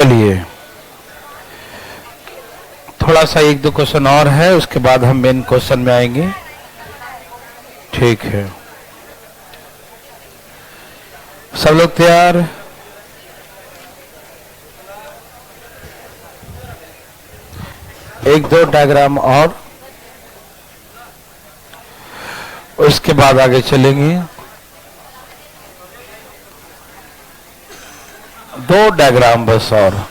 चलिए थोड़ा सा एक दो क्वेश्चन और है, उसके बाद हम मेन क्वेश्चन में आएंगे। ठीक है, सब लोग तैयार? एक दो डायग्राम और उसके बाद आगे चलेंगे। दो डायग्राम बस और।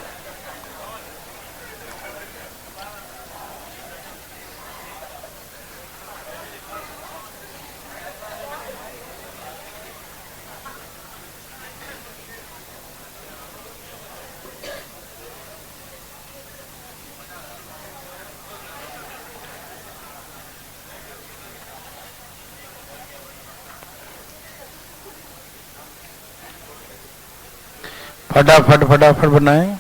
फटाफट फटाफट बनाएं।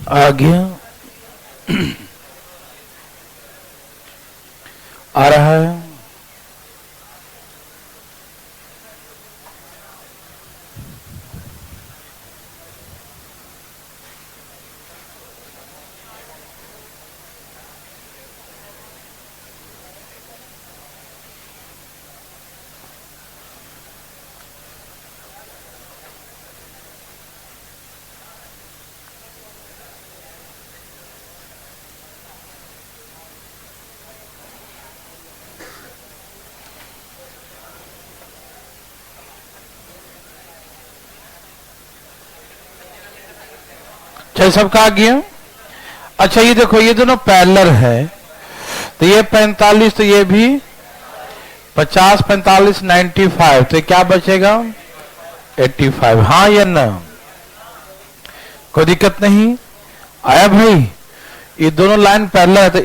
आ गया? आ रहा है? चाहे सबका आ गया? अच्छा, ये देखो, ये दोनों पैरेलल है, तो ये 45, तो ये भी 50, 45, 95, तो क्या बचेगा? 85। हाँ या ना? कोई दिक्कत नहीं आया भाई? ये दोनों लाइन पैरेलल है, तो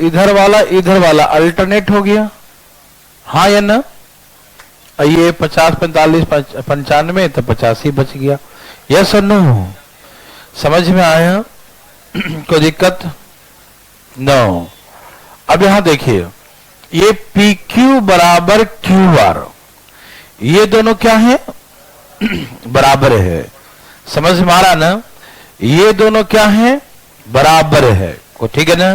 इधर वाला अल्टरनेट हो गया। हाँ या ना? ये 50, 45, 95, तो 85 बच गया। Yes or no? समझ में आया? कोई दिक्कत? नो। अब यहां देखिए, ये PQ बराबर QR, ये दोनों क्या है? बराबर है। समझ में आ रहा ना? ये दोनों क्या है? बराबर है। को ठीक है ना?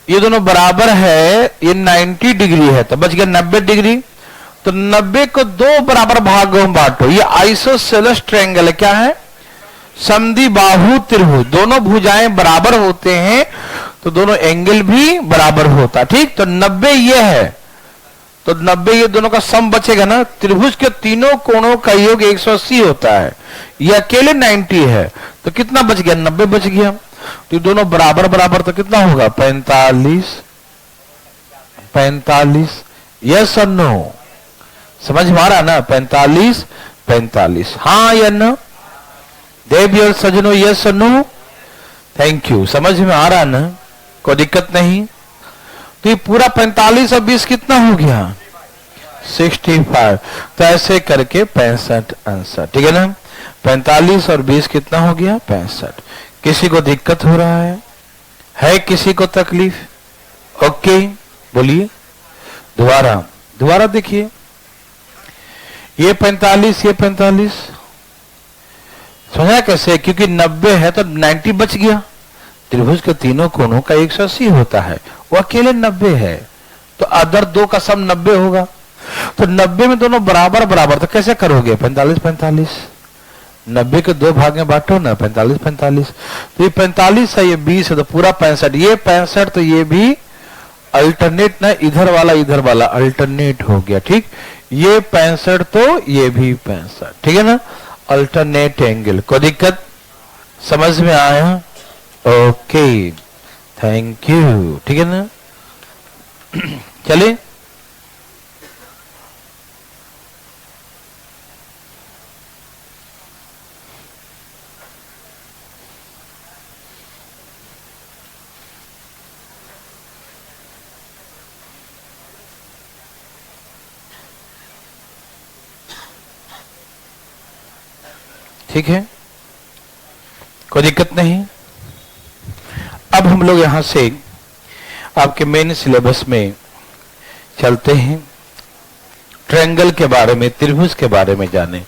ये दोनों बराबर है, ये 90 डिग्री है, तो बच गया 90 डिग्री। तो 90 को दो बराबर भागों में बांटो। ये आइसोसेलेस ट्रायंगल है, क्या है? समद्वि बाहु त्रिभुज। दोनों भुजाएं बराबर होते हैं तो दोनों एंगल भी बराबर होता। ठीक, तो 90 ये है, तो 90 ये दोनों का सम बचेगा ना। त्रिभुज के तीनों कोणों का योग 180 होता है, ये अकेले 90 है, तो कितना बच गया? 90 बच गया। तो दोनों बराबर बराबर, तो कितना होगा? 45 45। Yes or no? समझ में आ रहा ना? 45 45। हाँ या no? देवियर सजनो, yes or no? Thank you. समझ में आ रहा ना? कोई दिक्कत नहीं? तो ये पूरा 45 और 20 कितना हो गया? 65। तो ऐसे करके 65 आंसर। ठीक है ना? 45 और 20 कितना हो गया? 65। किसी को दिक्कत हो रहा है किसी को तकलीफ? ओके, बोलिए। दोबारा दोबारा देखिए, ये 45 ये 45, समझा कैसे? क्योंकि 90 है तो 90 बच गया। त्रिभुज के तीनों कोणों का 180 होता है, वो अकेले 90 है, तो अदर दो का सम 90 होगा। तो 90 में दोनों बराबर बराबर, तो कैसे करोगे? 45 45, 90 के दो भाग में बांटो ना, 45 45। तो ये 45 है, ये 20 है, तो पूरा 65। ये 65 तो ये भी अल्टरनेट ना, इधर वाला अल्टरनेट हो गया, ठीक। ये 65 तो ये भी 65, ठीक है ना, अल्टरनेट एंगल। कोई दिक्कत समझ में आया? ओके, थैंक यू, ठीक है ना। चलिए ठीक है, कोई दिक्कत नहीं। अब हम लोग यहां से आपके मेन सिलेबस में चलते हैं, ट्रायंगल के बारे में, त्रिभुज के बारे में जाने।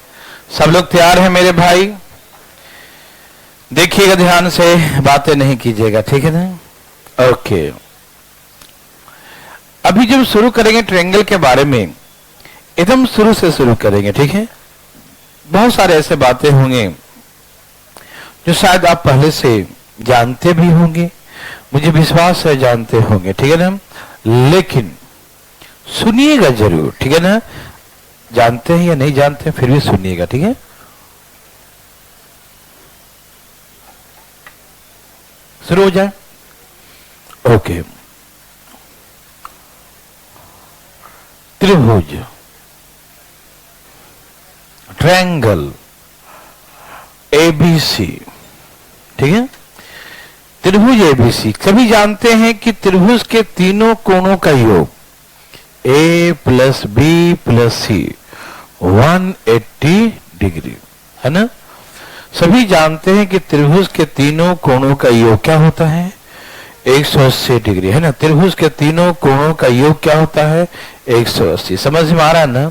सब लोग तैयार हैं मेरे भाई? देखिएगा ध्यान से, बातें नहीं कीजिएगा, ठीक है ना। ओके, अभी जब शुरू करेंगे ट्रायंगल के बारे में, एकदम शुरू से शुरू करेंगे, ठीक है। बहुत सारे ऐसे बातें होंगे जो शायद आप पहले से जानते भी होंगे, मुझे विश्वास है जानते होंगे, ठीक है ना। लेकिन सुनिएगा जरूर, ठीक है ना। जानते हैं या नहीं जानते हैं, फिर भी सुनिएगा, ठीक है। शुरू हो जाए। ओके, त्रिभुज, ट्रायंगल, एबीसी, ठीक है। त्रिभुज एबीसी, सभी जानते हैं कि त्रिभुज के तीनों कोणों का योग ए प्लस बी प्लस सी 180 डिग्री है ना। सभी जानते हैं कि त्रिभुज के तीनों कोणों का योग क्या होता है? 180 डिग्री, है ना। त्रिभुज के तीनों कोणों का योग क्या होता है? 180। समझ में आ रहा है ना?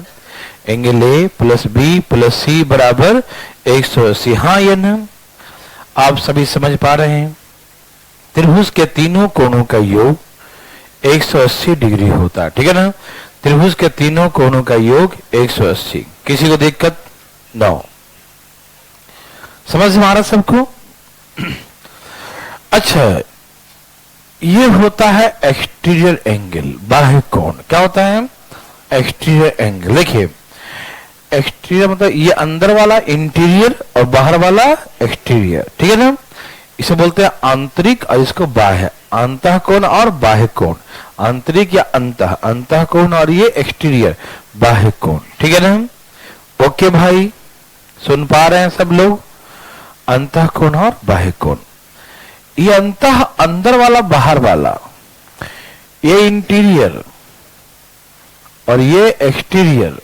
Angle A plus B plus C बराबर 180, हाँ या ना? आप सभी समझ पा रहे हैं? त्रिभुज के तीनों कोणों का योग 180 डिग्री होता है, ठीक है ना। त्रिभुज के तीनों कोणों का योग 180। किसी को दिक्कत? नो, समझ में आ रहा सबको? अच्छा, ये होता है एक्सटीरियर एंगल, बाह्य कोण। क्या होता है? Exterior angle. देखिए, एक्सटीरियर मतलब ये अंदर वाला इंटीरियर और बाहर वाला एक्सटीरियर, ठीक है ना। इसे बोलते हैं आंतरिक और इसको बाह्य, अंतः कोण और बाह्य कोण। आंतरिक या अंतः कोण और ये एक्सटीरियर बाह्य कोण, ठीक है ना। ओके भाई, सुन पा रहे हैं सब लोग? अंतः कोण और बाह्य कोण, ये अंतः अंदर वाला, बाहर वाला, ये इंटीरियर और ये एक्सटीरियर,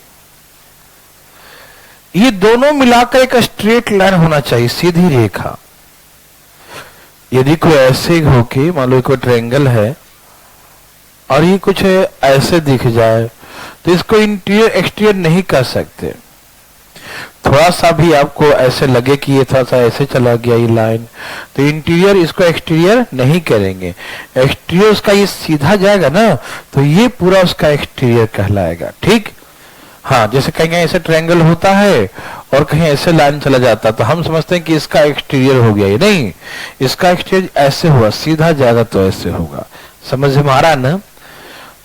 ये दोनों मिलाकर एक स्ट्रेट लाइन होना चाहिए, सीधी रेखा। यदि कोई ऐसे हो के मान लो कोई ट्रायंगल है और ये कुछ ऐसे दिख जाए तो इसको इंटीरियर एक्सटीरियर नहीं कर सकते। थोड़ा सा भी आपको ऐसे लगे कि ये थोड़ा सा ऐसे चला गया ये लाइन, तो इंटीरियर इसको एक्सटीरियर नहीं करेंगे। एक्सटीरियर उसका ये सीधा जाएगा ना, तो ये पूरा उसका एक्सटीरियर कहलाएगा, ठीक। हाँ, जैसे कहीं ऐसे ट्रायंगल होता है और कहीं ऐसे लाइन चला जाता है तो हम समझते हैं कि इसका एक्सटीरियर हो गया, ये नहीं, इसका एक्सटीरियर ऐसे हुआ, सीधा जाएगा तो ऐसे होगा। समझ में आ रहा है ना?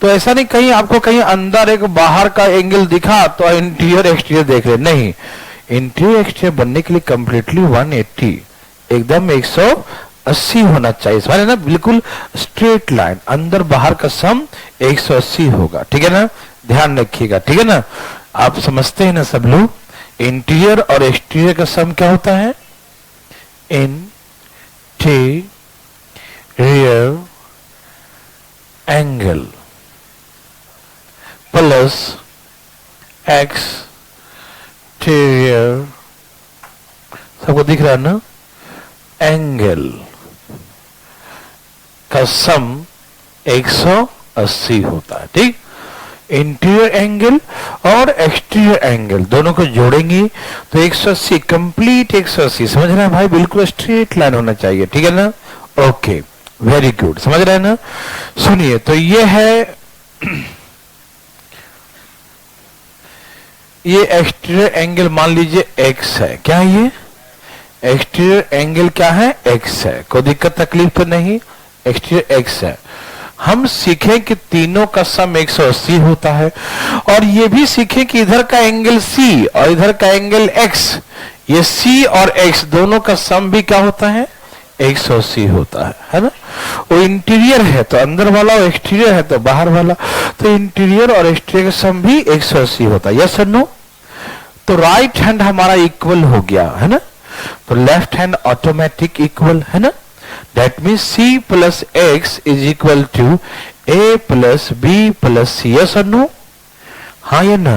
तो ऐसा नहीं कहीं आपको कहीं अंदर एक बाहर का एंगल दिखा तो इंटीरियर एक्सटीरियर देख रहे, नहीं। इंटीरियर एक्सटीरियर बनने के लिए कंप्लीटली 180, एकदम 180 होना चाहिए, समझ ना, बिल्कुल स्ट्रेट लाइन, अंदर बाहर का सम 180 होगा, ठीक है ना। ध्यान रखिएगा, ठीक है ना। आप समझते हैं ना सब लोग? इंटीरियर और एक्सटीरियर का सम क्या होता है? इंटीरियर एंगल प्लस एक्सटीरियर, सबको दिख रहा है ना, एंगल का सम 180 होता है, ठीक। इंटीरियर एंगल और एक्सटीरियर एंगल दोनों को जोड़ेंगे तो 180 कंप्लीट 180। समझ रहे हैं भाई, बिल्कुल स्ट्रेट लाइन होना चाहिए, ठीक है ना। ओके, वेरी गुड, समझ रहे हैं ना। सुनिए, तो ये है ये एक्सटीरियर एंगल मान लीजिए x है। क्या है ये एक्सटीरियर एंगल? क्या है? x है। कोई दिक्कत तकलीफ तो नहीं, एक्सटीरियर x है। हम सीखें कि तीनों का सम 180 होता है और ये भी सीखें कि इधर का एंगल c और इधर का एंगल x, ये c और x दोनों का सम भी क्या होता है? 180 होता है ना। वो इंटीरियर है तो अंदर वाला और एक्सटीरियर है तो बाहर वाला, तो इंटीरियर और एक्सटीरियर का सम भी 180 होता है। Yes or no? तो राइट हैंड हमारा इक्वल हो गया है ना, तो लेफ्ट हैंड ऑटोमेटिक इक्वल है ना। That means c plus x is equal to a plus b plus c। Yes or no? हाँ या ना?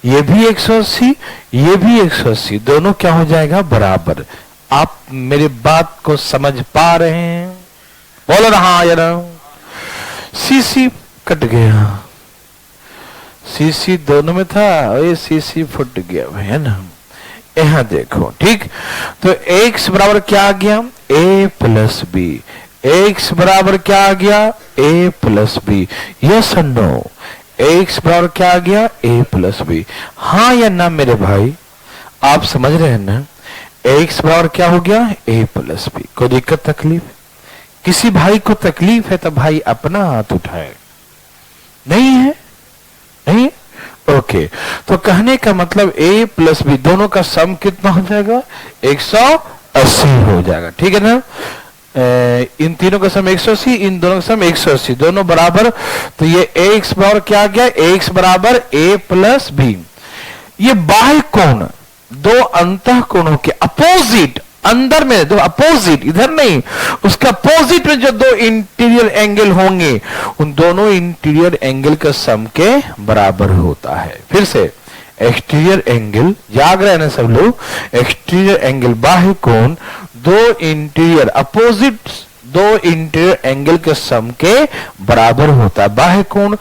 ये भी 180, ये भी 180, दोनों क्या हो जाएगा? बराबर। आप मेरी बात को समझ पा रहे हैं? बोलो ना हाँ या ना। सी कट गया, सी दोनों में था, ये सी फुट गया है ना। यहां देखो, ठीक। तो x बराबर क्या आ गया? a plus B. x बराबर क्या आ गया? a plus B. Yes or no? x बराबर क्या आ गया? a plus B. हाँ या ना मेरे भाई, आप समझ रहे हैं ना। x बराबर क्या हो गया? a plus B. कोई दिक्कत तकलीफ? किसी भाई को तकलीफ है तो भाई अपना हाथ उठाए। नहीं है? नहीं? ओके, तो कहने का मतलब a प्लस बी दोनों का सम कितना हो जाएगा? 180 हो जाएगा, ठीक है ना। इन तीनों का सम 180, इन दोनों का सम 180, दोनों बराबर। तो ये x बराबर क्या आ गया? x बराबर a प्लस बी। ये बाह्य कोण दो अंतः कोणों के अपोजिट, अंदर में दो अपोजिट, इधर नहीं, उसका अपोजिट में जो दो इंटीरियर एंगल होंगे उन दोनों इंटीरियर एंगल का सम के बराबर होता है। फिर से एक्सटीरियर एंगल, जाग रहे हैं ना सब लोग। एक्सटीरियर एंगल बाह्य कोण दो इंटीरियर अपोजिट, दो इंटीरियर एंगल के सम के बराबर होता है। बाह्य कोण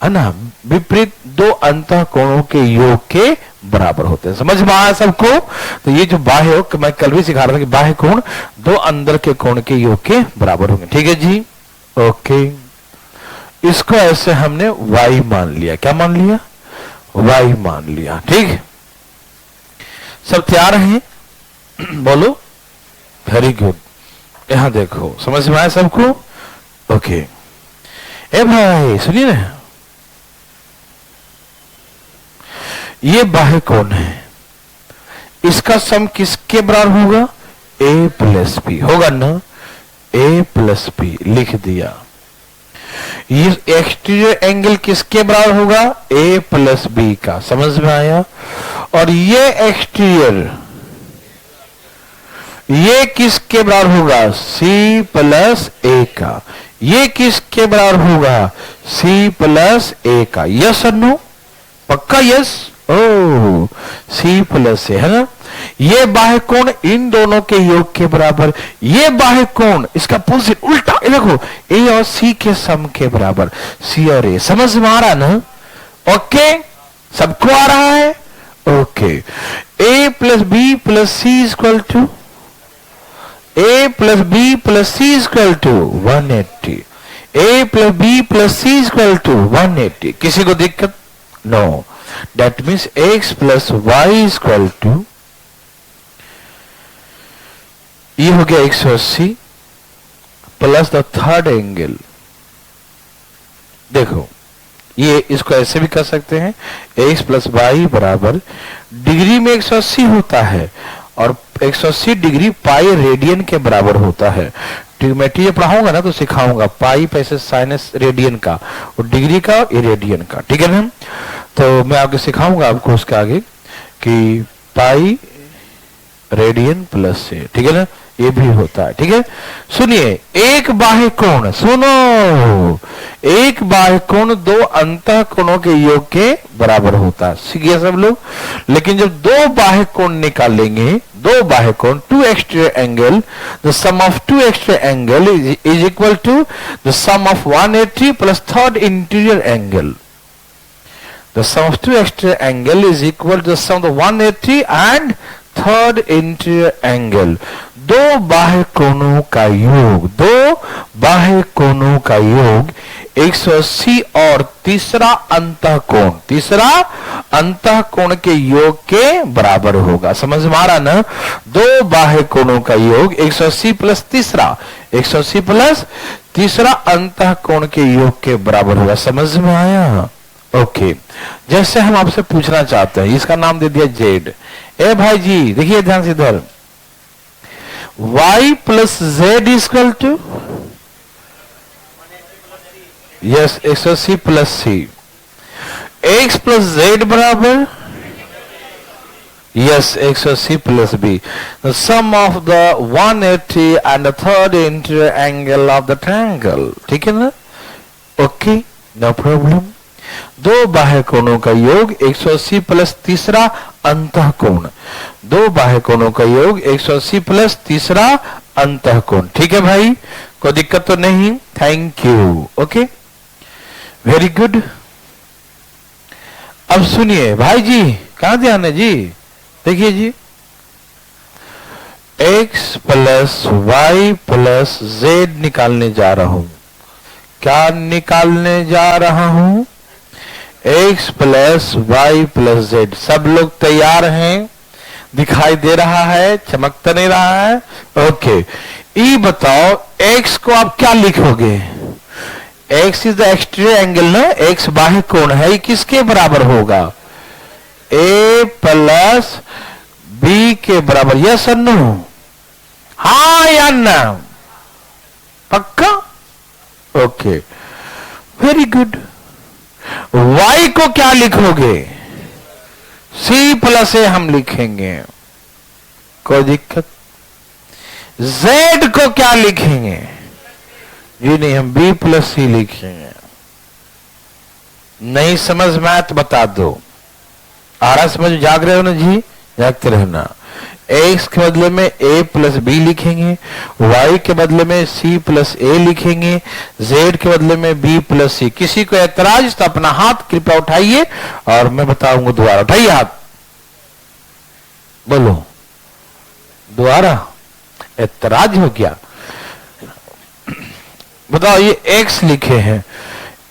है ना विपरीत दो अंतः कोणों के योग के बराबर होते हैं। समझ में आया सबको? तो ये जो बाह्य, मैं कल भी सिखा रहा था कि बाह्य कोण दो अंदर के कोण के योग के बराबर होंगे, ठीक है जी। ओके, इसको ऐसे हमने y मान लिया। क्या मान लिया? y मान लिया, ठीक। सब तैयार हैं? बोलो। Very good. यहां देखो, समझ में आया सबको? ओके, ए भाई सुनिए ना, ये बाह्य कोण है, इसका सम किसके बराबर होगा? a प्लस बी होगा ना। a प्लस बी लिख दिया। ये एक्सटीरियर एंगल किसके बराबर होगा? a प्लस बी का। समझ में आया? और ये एक्सटीरियर, ये किसके बराबर होगा? c प्लस a का। ये किसके बराबर होगा? c प्लस a का। Yes or no? पक्का yes? Oh, c plus a है ना। ये बाह्य कोण इन दोनों के योग के बराबर, ये बाह्य कोण इसका अपोजिट उल्टा, ये देखो a और c के सम के बराबर, c और a। समझ में आ रहा ना? ओके, सबको आ रहा है? Okay, a plus B plus c equal to a plus B plus c equal to 180। a plus B plus c equal to 180। किसी को दिक्कत? No. That means x plus y is equal to, ये हो गया 180 plus the third angle. देखो, ये इसको ऐसे भी कर सकते हैं, x प्लस वाई बराबर डिग्री में 180 होता है और 180 डिग्री पाई रेडियन के बराबर होता है। मैं ये पढ़ाऊंगा ना तो सिखाऊंगा पाई पैसे साइनस रेडियन का और डिग्री का और रेडियन का, ठीक है ना। तो मैं आगे सिखाऊंगा आपको उसके आगे कि पाई रेडियन प्लस से, ठीक है ना, ये भी होता है, ठीक है। सुनिए, एक बाह्य कोण, सुनो, एक बाह्य कोण दो अंतः कोणों के योग के बराबर होता है। सीख गया सब लोग? लेकिन जब दो बाह्य कोण निकालेंगे, दो बाह्य कोण, two exterior angle, the sum of two exterior angle is equal to the sum of 180 plus third interior angle. The sum of two exterior angle is equal to the sum of the 180 and third interior angle. दो बाह्य कोणों का योग, दो बाह्य कोणों का योग 180 और तीसरा अंतःकोण, तीसरा अंतःकोण के योग के बराबर होगा। समझ में आ रहा ना? दो बाह्य कोणों का योग 180 प्लस तीसरा, 180 प्लस तीसरा अंतःकोण के योग के बराबर होगा। समझ में आया? ओके। जैसे हम आपसे पूछना चाहते हैं, इसका नाम दे दिया जेड। ए भाई जी देखिए ध्यान से इधर, y plus Z equal to, yes 180 plus C, x plus Z बराबर yes 180 plus B. The sum of the 180 and the third interior angle of the triangle. ठीक है ना? Okay, no problem. दो बाह्य कोणों का योग 180 प्लस तीसरा अंतःकोण, दो बाह्य कोणों का योग 180 प्लस तीसरा अंतःकोण। ठीक है भाई, कोई दिक्कत तो नहीं? Thank you. Okay, very good. अब सुनिए भाई जी, कहां ध्यान है जी? देखिए जी, x plus Y plus Z निकालने जा रहा हूं। क्या निकालने जा रहा हूं? x plus Y plus Z. सब लोग तैयार हैं? दिखाई दे रहा है? चमक तो नहीं रहा है? ओके। ई बताओ, x को आप क्या लिखोगे? x is the exterior angle ना, x बाह्य कोण है, ये किसके बराबर होगा? a प्लस बी के बराबर। Yes or no? हाँ या ना? पक्का? Okay, very good. y को क्या लिखोगे? c प्लस ए हम लिखेंगे, कोई दिक्कत? z को क्या लिखेंगे? जी नहीं, हम b प्लस सी लिखेंगे। नहीं समझ में आया तो बता दो। आ रहा समझ? जाग रहे हो ना जी? जागते रहना। x के बदले में a प्लस बी लिखेंगे, y के बदले में c प्लस ए लिखेंगे, z के बदले में b प्लस सी। किसी को ऐतराज तो अपना हाथ कृपया उठाइए और मैं बताऊंगा दोबारा। उठाइए हाथ, बोलो दोबारा। ऐतराज हो गया? बताओ, ये x लिखे हैं,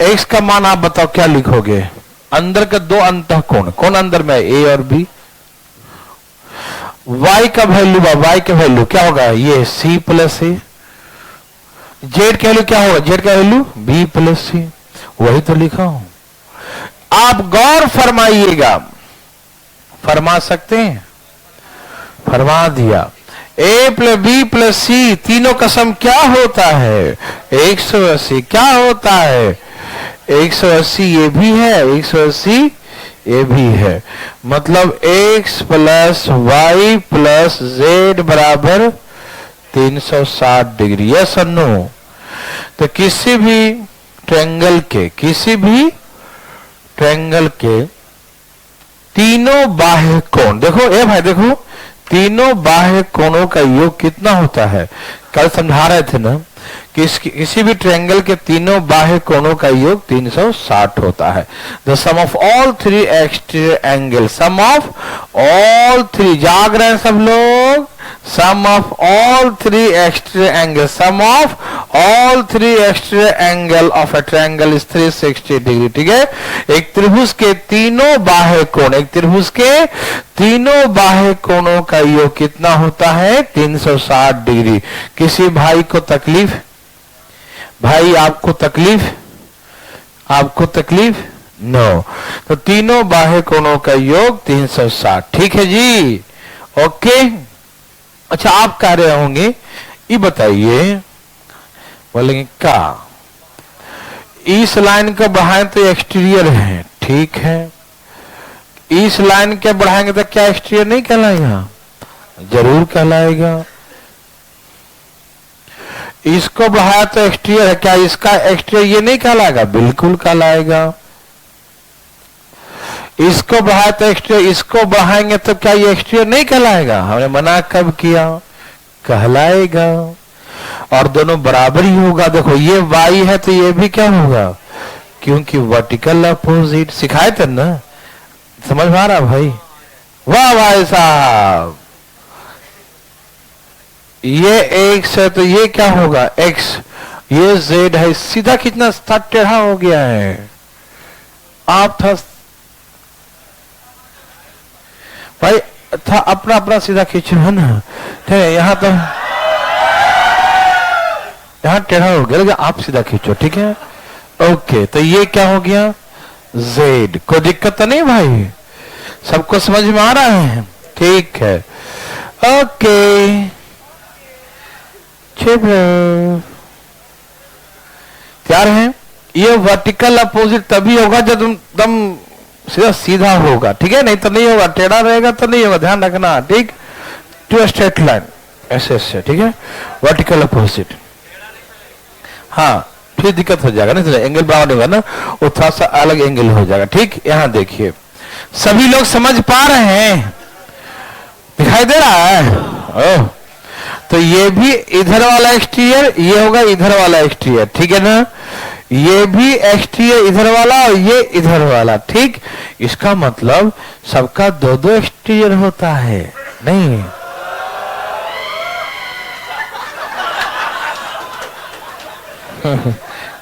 x का मान आप बताओ क्या लिखोगे? अंदर के दो अंतःकोण, कौन अंदर में? a और b। y का वैल्यू, y का वैल्यू क्या होगा? ये c प्लस ए। z का वैल्यू क्या होगा? z का वैल्यू b प्लस सी। वही तो लिखा हूं। आप गौर फरमाइएगा। फरमा सकते हैं? फरमा दिया। a प्लस बी प्लस सी तीनों का सम क्या होता है? 180। क्या होता है? 180 ये भी है, 180 ये भी है। मतलब x plus Y plus Z बराबर 360 डिग्री। Yes or no? तो किसी भी ट्रायंगल के, किसी भी ट्रायंगल के तीनों बाह्य कोण, देखो ए भाई देखो, तीनों बाह्य कोणों का योग कितना होता है? कल समझा रहे थे ना, किसी भी ट्रायंगल के तीनों बाह्य कोणों का योग 360 होता है। The sum of all three exterior angle, sum of all three, जाग रहे हैं सब लोग? Sum of all three exterior angle, sum of all three exterior angle of a triangle is 360 degree. ठीक है? एक त्रिभुज के तीनों बाह्य कोण, एक त्रिभुज के तीनों बाह्य कोणों का योग कितना होता है? 360 डिग्री। किसी भाई को तकलीफ? भाई आपको तकलीफ? आपको तकलीफ? नो। तो तीनों बाह्य कोणों का योग 360। ठीक है जी? ओके। अच्छा, आप कह रहे होंगे, ये बताइए, बोलेंगे क्या इस लाइन का बढ़ाएं तो एक्सटीरियर है? ठीक है। इस लाइन के बढ़ाएंगे तो क्या एक्सटीरियर नहीं कहलाएगा? जरूर कहलाएगा। इसको बढ़ाया तो एक्सटीरियर है, क्या इसका एक्सटीरियर ये नहीं कहलाएगा? बिल्कुल कहलाएगा। इसको बढ़ाया तो एक्सटीरियर, इसको बढ़ाएंगे तो क्या ये एक्सटीरियर नहीं कहलाएगा? हमने मना कब किया? कहलाएगा। और दोनों बराबर ही होगा। देखो ये y है तो ये भी क्या होगा? क्योंकि वर्टिकल अपोजिट सिखाए थे ना, समझ में आ रहा भाई? वाह भाई साहब, ये x है तो ये क्या होगा x, ये z है, सीधा कितना टेढ़ा हो गया है। आप था भाई, था अपना अपना सीधा खींचो है ना, ठीक है? यहाँ तो यहाँ टेढ़ा हो गया, लेकिन आप सीधा खींचो, ठीक है? ओके, तो ये क्या हो गया z, कोई दिक्कत तो नहीं भाई? सबको समझ में आ रहा है? ठीक है, ओके तैयार है। ये वर्टिकल अपोजिट तभी होगा जब तुम सीधा सीधा होगा, ठीक है? नहीं तो नहीं होगा, टेढ़ा रहेगा तो नहीं होगा, ध्यान रखना, ठीक? टू स्ट्रेट लाइन ऐसे ऐसे, ठीक है? वर्टिकल अपोजिट, हाँ फिर दिक्कत हो जाएगा, नहीं तो एंगल बराबर होगा ना, वो थोड़ा सा अलग एंगल हो जाएगा, ठीक? यहाँ देखिए, सभी लोग समझ पा रहे हैं? दिखाई दे रहा है? ओह, तो ये भी इधर वाला एक्सटीरियर, ये होगा इधर वाला एक्सटीरियर, ठीक है ना? ये भी एक्सटीरियर इधर वाला और ये इधर वाला, ठीक? इसका मतलब सबका दो दो एक्सटीरियर होता है, नहीं?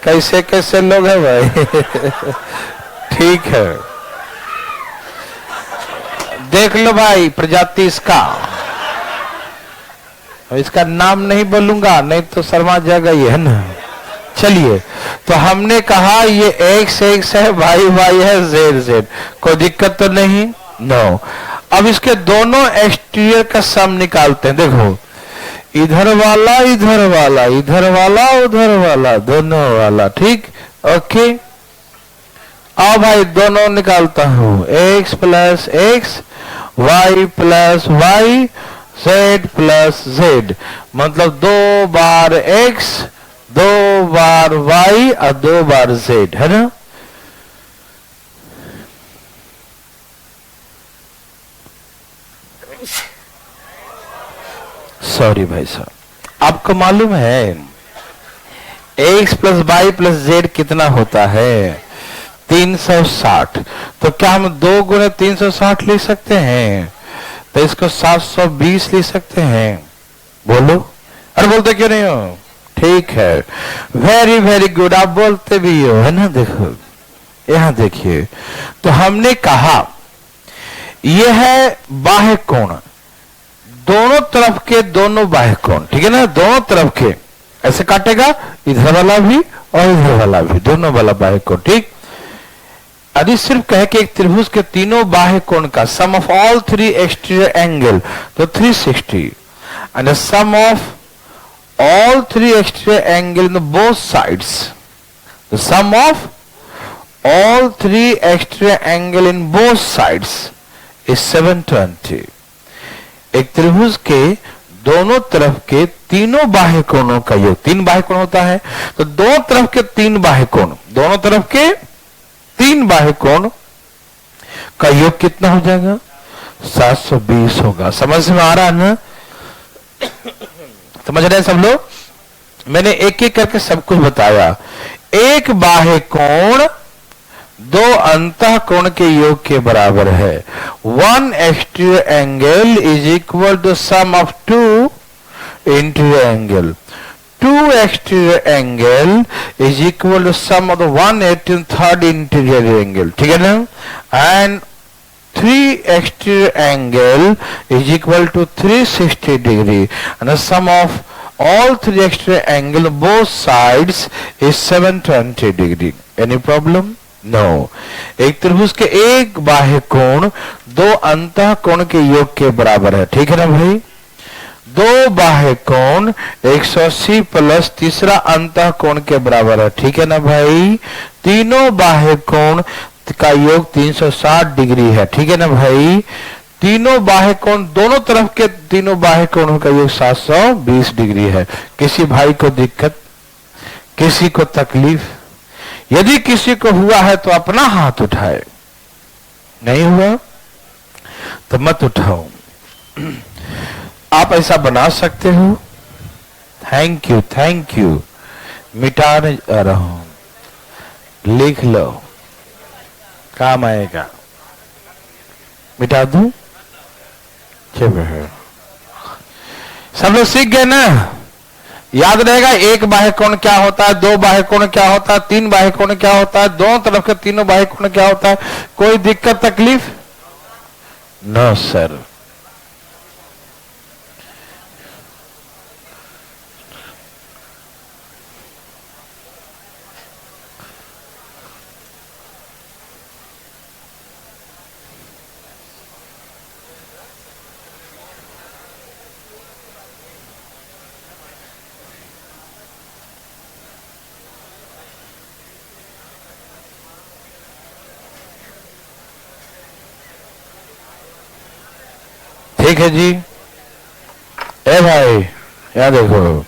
कैसे कैसे लोग हैं भाई? ठीक है, देख लो भाई प्रजाति इसका, इसका नाम नहीं बोलूंगा नहीं तो शर्मा जाएगा ये, है ना? चलिए, तो हमने कहा ये x x है, y y है, z z, कोई दिक्कत तो नहीं? नो। अब इसके दोनों एक्सटीरियर का सम निकालते हैं। देखो, इधर वाला इधर वाला, इधर वाला उधर वाला, दोनों वाला, ठीक? ओके, अब भाई दोनों निकालता हूं, x plus x, y plus y, z plus z, मतलब 2 बार x, 2 बार y और 2 बार z, है ना? सॉरी भाई साहब, आपको मालूम है x plus y plus z कितना होता है? 360। तो क्या हम 2 गुणे 360 लिख सकते हैं? तो इसको 720 लिख सकते हैं। बोलो, अरे बोलते क्यों नहीं हो? ठीक है, वेरी वेरी गुड, आप बोलते भी हो, है ना? देखो यहां देखिए, तो हमने कहा यह है बाह्य कोण, दोनों तरफ के दोनों बाह्य कोण, ठीक है ना? दोनों तरफ के ऐसे काटेगा, इधर वाला भी और इधर वाला भी, दोनों वाला बाह्य कोण, ठीक? यदि सिर्फ कहे कि एक त्रिभुज के तीनों बाह्य कोण का sum of all 3 exterior angle तो 360, and the sum of all 3 exterior angle in the both sides, the sum of all 3 exterior angle in both sides is 720। एक त्रिभुज के दोनों तरफ के तीनों बाह्य कोणों का योग, 3 बाह्य कोण होता है, तो दोनों तरफ के 3 बाह्य कोण, दोनों तरफ के 3 बाह्य कोण का योग कितना हो जाएगा? 720 होगा। समझ में आ रहा है ना? समझ रहे हैं सब लोग? मैंने एक एक करके सब कुछ बताया। एक बाह्य कोण 2 अंतः कोण के योग के बराबर है। 1 exterior angle is equal to sum of 2 interior angle. 2 exterior angle is equal to sum of the 1/83 interior angle, ठीक है ना? And 3 exterior angle is equal to 360 degree, and the sum of all 3 exterior angle both sides is 720 degree. Any problem? No. एक त्रिभुज के एक बाह्य कोण 2 अंतः कोण के योग के बराबर है, ठीक है ना भाई? 2 बाह्य कोण 180 प्लस तीसरा अंतः कोण के बराबर है, ठीक है ना भाई? तीनों बाह्य कोण का योग 360 डिग्री है, ठीक है ना भाई? तीनों बाह्य कोण, दोनों तरफ के तीनों बाह्य कोणों का योग 720 डिग्री है। किसी भाई को दिक्कत, किसी को तकलीफ? यदि किसी को हुआ है तो अपना हाथ उठाए, नहीं हुआ तो मत उठाओ। आप ऐसा बना सकते हो? Thank you, thank you. मिटाने जा रहा हूं। लिख लो, काम आएगा। मिटा दूं? सब लोग सीख गए ना? याद रहेगा एक बाह्य कोण क्या होता है, दो बाह्य कोण क्या होता है, तीन बाह्य कोण क्या होता है, दोनों तरफ के तीनों बाह्य कोण क्या होता है। कोई दिक्कत तकलीफ? No sir. ठीक है जी। ए भाई यहाँ देखो,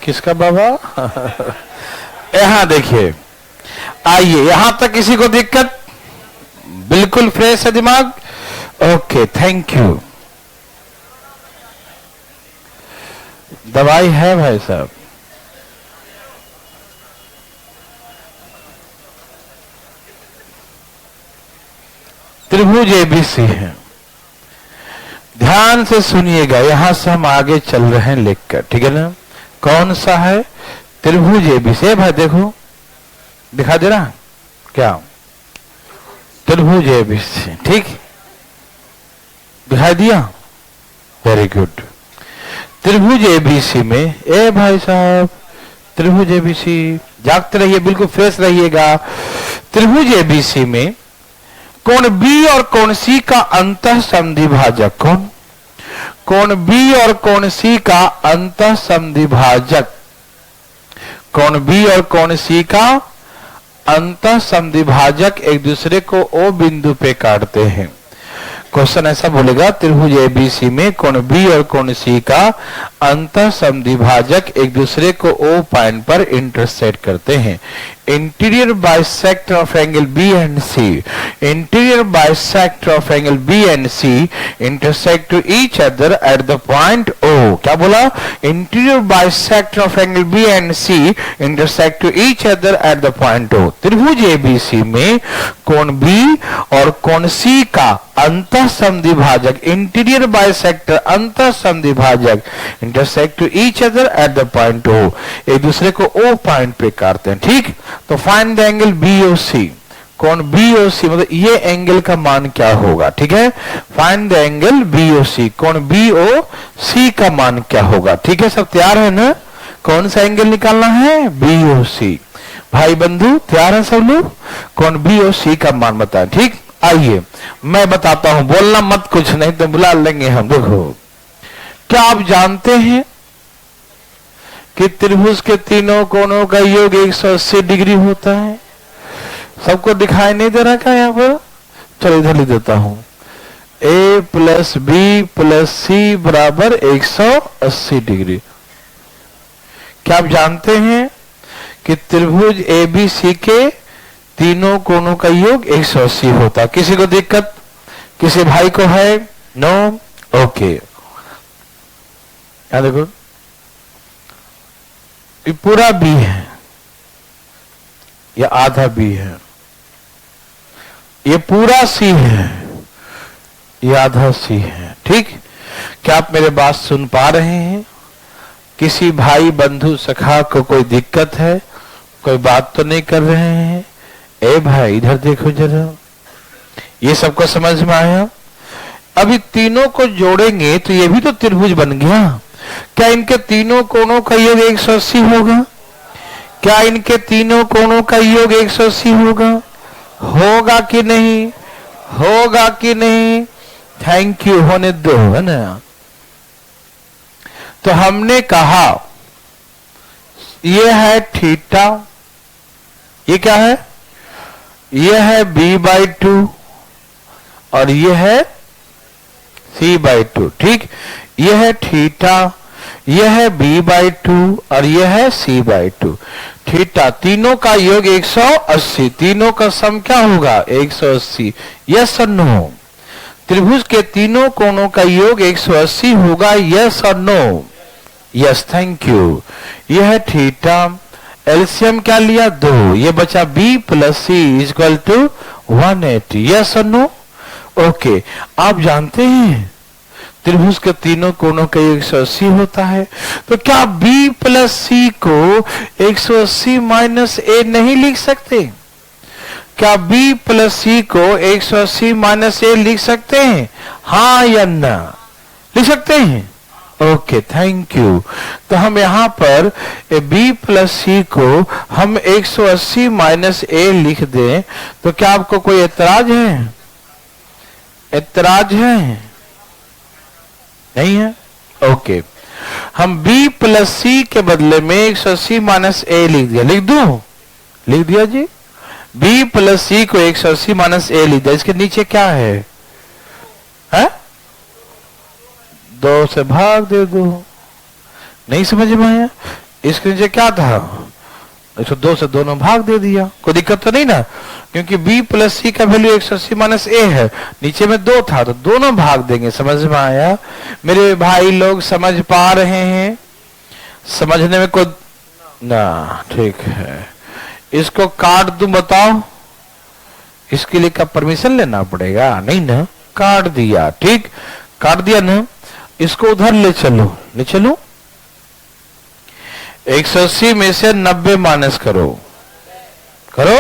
किसका बाबा? यहाँ देखिए, आइए यहां तक किसी को दिक्कत? बिल्कुल फ्रेश है दिमाग? Okay, thank you. दवाई है भाई साहब? त्रिभुज एबीसी है। ध्यान से सुनिएगा, यहां से हम आगे चल रहे हैं लिखकर, ठीक है ना? कौन सा है? त्रिभुज एबीसी। भाई देखो, दिखा दे रहा क्या? त्रिभुज एबीसी, ठीक दिखाई दिया? Very good. त्रिभुज एबीसी में, ए भाई साहब, त्रिभुज एबीसी, जागते रहिए, बिल्कुल फ्रेश रहिएगा। त्रिभुज एबीसी में कोण बी और कोण सी का अंतः समद्विभाजक कौन? कोण बी और कोण सी का अंतः समद्विभाजक, कोण बी और कोण सी का अंतः समद्विभाजक एक दूसरे को ओ बिंदु पे काटते हैं। क्वेश्चन ऐसा बोलेगा, त्रिभुज एबीसी में कोण बी और कोण सी का अंतः समद्विभाजक एक दूसरे को ओ पॉइंट पर इंटरसेक्ट करते हैं। Interior bisector of angle B and C, interior bisector of angle B and C intersect to each other at the point O. क्या बोला? Interior bisector of angle B and C intersect to each other at the point O. त्रिभुज ABC में कोण B और कोण सी का अंतः समद्विभाजक, इंटीरियर बाइसेक्टर अंतः समद्विभाजक intersect to each other at the point O, एक दूसरे को ओ पॉइंट पे काटते हैं, ठीक? तो फाइंड द एंगल बीओसी। कोण बीओसी मतलब ये एंगल का मान क्या होगा, ठीक है? फाइंड द एंगल बीओसी, कोण बीओसी का मान क्या होगा, ठीक है? सब तैयार है ना? कौन सा एंगल निकालना है? बीओसी। भाई बंधु तैयार है सब लोग? कोण बीओसी का मान बताएं, ठीक? आइए मैं बताता हूं, बोलना मत, कुछ नहीं तो बुला लेंगे हम। देखो, क्या आप जानते हैं कि त्रिभुज के तीनों कोणों का योग 180 डिग्री होता है? सबको दिखाई नहीं दे रहा क्या यहाँ पर? चलो इधर लिख देता हूं, a plus B plus C बराबर 180 डिग्री। क्या आप जानते हैं कि त्रिभुज एबीसी के तीनों कोणों का योग 180 होता है? किसी को दिक्कत? किसी भाई को है? नो? ओके। क्या देखो, ये पूरा बी है, ये आधा बी है, ये पूरा सी है, ये आधा सी है, ठीक? क्या आप मेरे बात सुन पा रहे हैं? किसी भाई बंधु सखा को कोई दिक्कत है? कोई बात तो नहीं कर रहे हैं? ए भाई इधर देखो जरा, ये सबको समझ में आया? अभी तीनों को जोड़ेंगे तो ये भी तो त्रिभुज बन गया। क्या इनके तीनों कोणों का योग 180 होगा? क्या इनके तीनों कोणों का योग 180 होगा? होगा कि नहीं? होगा कि नहीं? थैंक यू, होने दो, है ना? तो हमने कहा ये है थीटा, ये क्या है? ये है b/2 और ये है c/2, ठीक? ये है थीटा, यह है b/2 और यह है c/2। थीटा तीनों का योग 180, तीनों का सम क्या होगा? 180। Yes or no? त्रिभुज के तीनों कोणों का योग 180 होगा, yes or no? Yes, thank you. यह है थीटा, एलसीएम क्या लिया 2, ये बचा b plus C equal to 180। Yes or no? Okay, आप जानते हैं त्रिभुज के तीनों कोणों का 180 होता है, तो क्या b प्लस सी को 180 माइनस ए नहीं लिख सकते? क्या b प्लस सी को 180 माइनस ए लिख सकते हैं? हाँ या ना? लिख सकते हैं? Okay, thank you. तो हम यहां पर b प्लस सी को हम 180 माइनस ए लिख दें, तो क्या आपको कोई एतराज है? एतराज है? नहीं है? ओके, हम b प्लस सी के बदले में 180 माइनस ए लिख दिया। लिख दूं? लिख दिया जी। b प्लस सी को 180 माइनस ए लिख दिया। इसके नीचे क्या है? 2 से भाग दे दो। नहीं समझ में आया? इसके नीचे क्या था? 102 से दोनों भाग दे दिया। कोई दिक्कत तो नहीं ना? क्योंकि b प्लस सी का वैल्यू 180 माइनस ए है, नीचे में 2 था, तो दोनों भाग देंगे। समझ में आया? मेरे भाई लोग समझ पा रहे हैं? समझने में कोई ना? ठीक है, इसको काट दूं, बताओ? इसके लिए क्या परमिशन लेना पड़ेगा? नहीं ना? काट दिया। ठीक, काट दिया ना? इसको उधर ले चलो, ले चलो। 180 में से 90 माइनस करो, करो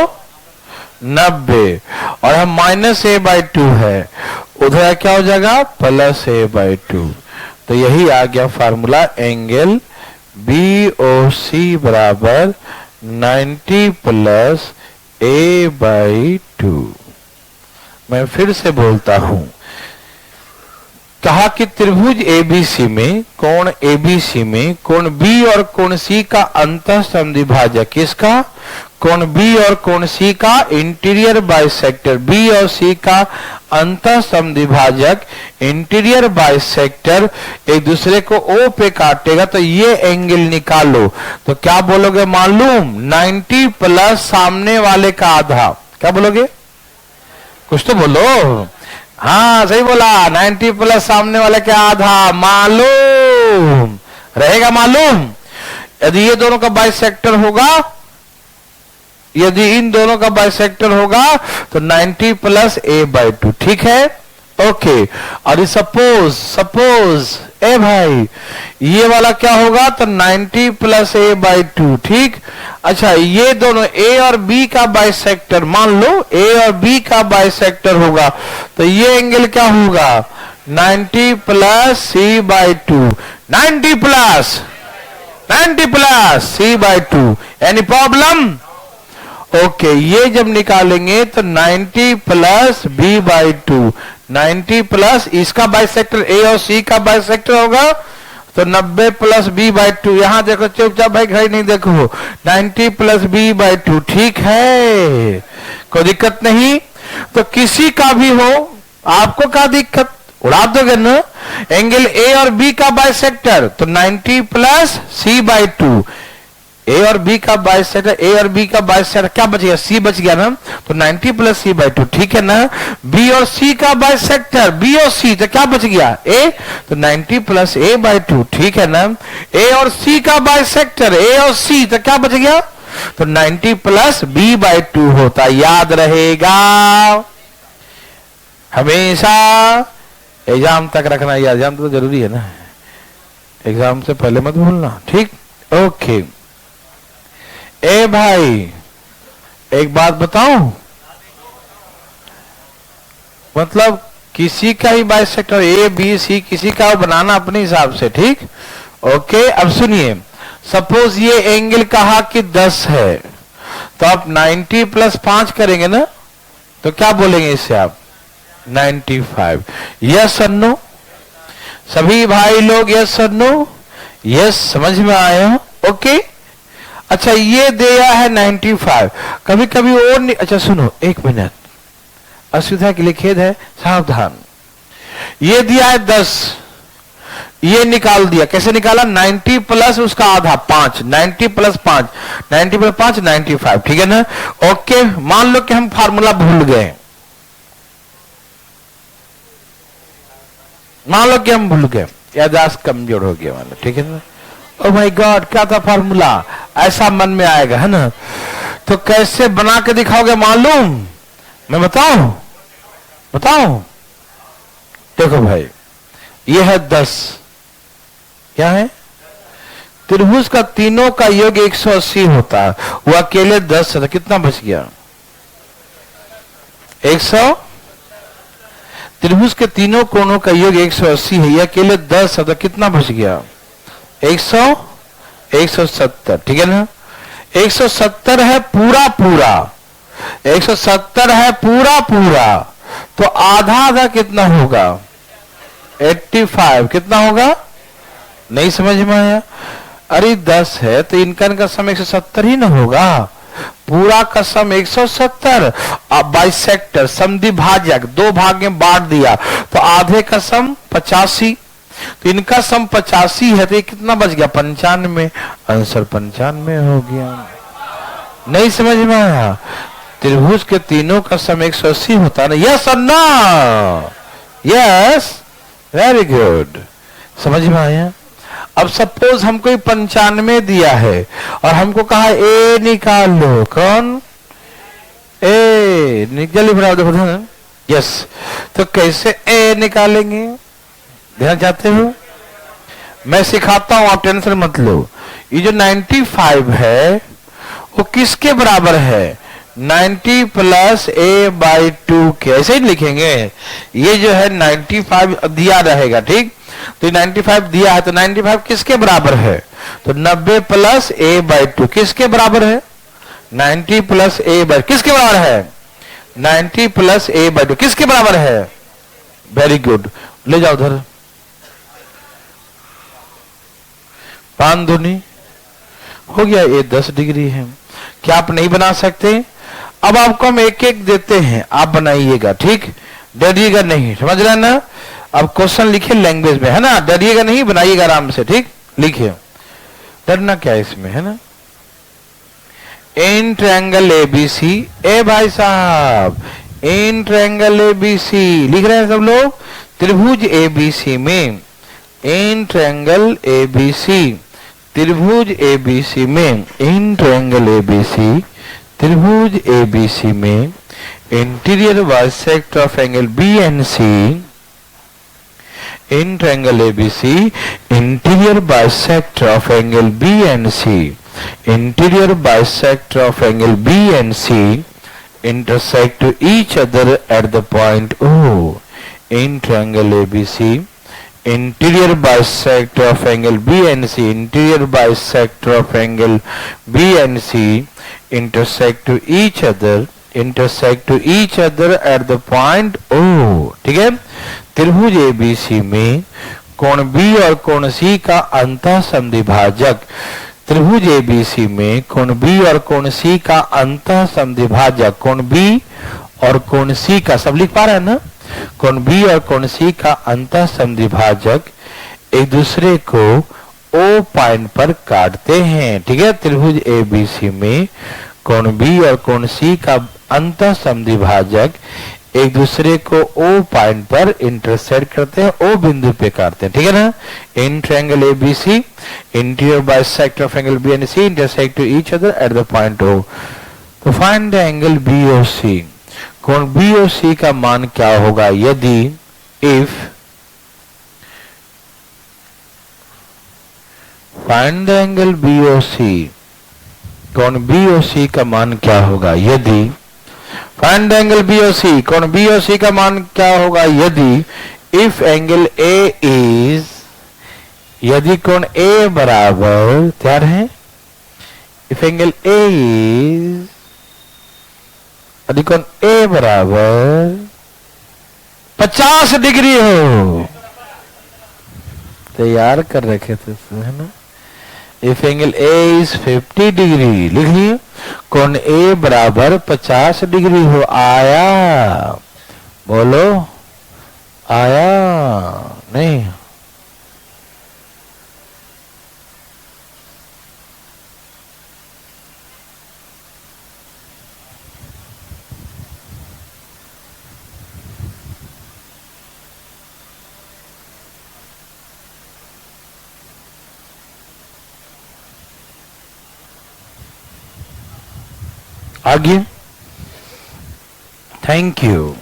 90, और हम माइनस ए बाई 2 है, उधर क्या हो जाएगा? Plus A by 2। तो यही आ गया फार्मूला, एंगल BOC बराबर 90 प्लस ए बाई 2। मैं फिर से बोलता हूं, कहा कि त्रिभुज एबीसी में, कोण एबीसी में कोण बी और कोण सी का अंतः समद्विभाजक, किसका? कोण बी और कोण सी का इंटीरियर बाइसेक्टर, बी और सी का अंतः समद्विभाजक इंटीरियर बाइसेक्टर एक दूसरे को ओ पे काटेगा, तो ये एंगल निकालो। तो क्या बोलोगे मालूम? 90 प्लस सामने वाले का आधा। क्या बोलोगे? कुछ तो बोलो। हाँ सही बोला, 90 प्लस सामने वाले के आधा। मालूम रहेगा? मालूम? यदि ये दोनों का बाइसेक्टर होगा, यदि इन दोनों का बाइसेक्टर होगा, तो 90 प्लस ए बाई 2। ठीक है? ओके, और सपोज ए भाई ये वाला क्या होगा? तो 90 प्लस ए बाई 2। ठीक, अच्छा, ये दोनों ए और बी का बाइसेक्टर, मान लो ए और बी का बाइसेक्टर होगा, तो ये एंगल क्या होगा? 90 plus C by 2। 90 plus C by 2। Any problem? Okay, ये जब निकालेंगे तो 90 प्लस बी बाई 2, 90 प्लस इसका बाइसेक्टर ए और सी का बाइसेक्टर होगा, तो 90 प्लस बी बाई 2। यहां देखो चुपचाप भाई, घड़ी नहीं देखो। 90 प्लस बी बाई 2। ठीक है, कोई दिक्कत नहीं? तो किसी का भी हो, आपको क्या दिक्कत? उड़ा दोगे ना? एंगल ए और बी का बाइसेक्टर, तो 90 प्लस सी बाई 2। ए और बी का बाइसेक्टर, ए और बी का बाइसेक्टर क्या बच गया? सी बच गया ना? तो 90 प्लस सी बाई 2। ठीक है ना? बी और सी का बाइसेक्टर, बी और सी, तो क्या बच गया? ए, तो 90 प्लस ए बाई 2। ठीक है ना? ए और सी का बाइसेक्टर, ए और सी, तो क्या बच गया? तो 90 प्लस बी बाई 2 होता। याद रहेगा? हमेशा एग्जाम तक रखना याद। एग्जाम तो जरूरी है ना, एग्जाम से पहले मत भूलना। ठीक, ओके। ए भाई एक बात बताऊं, मतलब किसी का ही बाइसेक्टर ए बी सी किसी का बनाना अपने हिसाब से। ठीक, ओके। अब सुनिए, सपोज ये एंगल कहा कि 10 है, तो आप 90 प्लस 5 करेंगे ना, तो क्या बोलेंगे इससे आप? 95। Yes or no? सभी भाई लोग यस और नो? यस, समझ में आया? ओके। अच्छा, ये दिया है 95। कभी कभी और नहीं। अच्छा सुनो, 1 मिनट, असुविधा के लिए खेद है, सावधान। ये दिया है 10, ये निकाल दिया। कैसे निकाला? 90 प्लस उसका आधा 5, 90 प्लस 5, 90 प्लस 5 95। ठीक है ना? ओके, मान लो कि हम फार्मूला भूल गए, मान लो कि हम भूल गए, याददाश्त कमजोर हो गया वाला। ठीक है ना? ओ माय गॉड, क्या था फॉर्मूला, ऐसा मन में आएगा, है ना। तो कैसे बना के दिखाओगे मालूम, मैं बताऊं, बताऊं। देखो भाई, ये है 10, क्या है, त्रिभुज का तीनों का योग 180 होता है, वो अकेले 10 है, तो कितना बच गया, 100। त्रिभुज के तीनों कोणों का योग 180 है, ये अकेले 10 है, तो कितना बच गया, 100, 170, ठीक है ना। 170 है पूरा पूरा, 170 है पूरा पूरा, तो आधा आधा कितना होगा, 85, कितना होगा, नहीं समझ में आया। अरे 10 है तो इनका सम 170 ही ना होगा, पूरा का सम 170, अब बाइसेक्टर समद्विभाजक दो भाग में बांट दिया, तो आधे का सम 85, तो इनका सम 85 है, तो ये कितना बच गया, 95, आंसर 95 हो गया। नहीं समझ में आया। त्रिभुज के तीनों का सम 180 होता है ना, yes or no, yes, very good, समझ में आया। अब सपोज हमको 95 दिया है और हमको कहा ए निकाल लो, कौन, ए जल्दी बनाओ, देखो ध्यान, यस। तो कैसे ए निकालेंगे, ध्यान चाहते हो, मैं सिखाता हूं, आप टेंशन मत लो। ये जो 95 है वो किसके बराबर है, 90 प्लस ए बाई 2 के, ऐसे ही लिखेंगे। ये जो है 95 दिया रहेगा, ठीक, तो 95 दिया है, तो 95 किसके बराबर है, तो 90 प्लस ए बाई 2 किसके बराबर है, 90 प्लस ए बाई, किसके बराबर है, 90 प्लस ए बाई 2 किसके बराबर है, वेरी गुड, ले जाओ उधर, 5 दूनी हो गया, ये 10 डिग्री है। क्या आप नहीं बना सकते, अब आपको हम एक एक देते हैं, आप बनाइएगा, ठीक, डरिएगा नहीं, समझ रहे ना। अब क्वेश्चन लिखिए लैंग्वेज में, है ना, डरिएगा नहीं, बनाइएगा आराम से, ठीक, लिखिए, डरना क्या है इसमें, है ना। इन ट्रायंगल एबीसी, ए भाई साहब, इन ट्रायंगल एबीसी लिख रहे हैं सब लोग, त्रिभुज एबीसी में, इन ट्रायंगल एबीसी, त्रिभुज एबीसी में, इन ट्रायंगल एबीसी, त्रिभुज एबीसी में, interior bisector of angle B and C, in triangle ABC, interior bisector of angle B and C, interior bisector of angle B and C intersect to each other at the point O. In triangle ABC, interior bisector of angle B and C, interior bisector of angle B and C intersect to each other at the point O, ठीक है। त्रिभुज ABC में कोण B और कोण सी का अंतः समद्विभाजक, त्रिभुज एबीसी में कोण बी और कोण सी का अंतः समद्विभाजक, कोण बी और कोण सी का, सब लिख पा रहे हैं ना, कोण बी और कोण सी का अंतः समद्विभाजक एक दूसरे को ओ पॉइंट पर काटते हैं, ठीक है। त्रिभुज एबीसी में कोण बी और कोण सी का अंतः समद्विभाजक एक दूसरे को ओ पॉइंट पर इंटरसेक्ट करते हैं, ओ बिंदु पे काटते हैं, ठीक है ना। In triangle ABC, interior bisector of angle B and C intersect to each other at the point O. तो find the angle B O C, कोण बी ओ सी का मान क्या होगा यदि, if, find the angle B O C, कोण B O C का मान क्या होगा यदि, find the angle B O C, कोण बी ओ सी का मान क्या होगा यदि, इफ एंगल ए इज, यदि कोण ए बराबर, तैयार है, इफ एंगल ए इज, यदि कोण ए बराबर 50 डिग्री हो, तैयार कर रखे थे, है ना। If angle A is 50 degree, लिख लिए, कोण ए बराबर 50 डिग्री हो, आया, बोलो, आया नहीं, आगे, थैंक यू।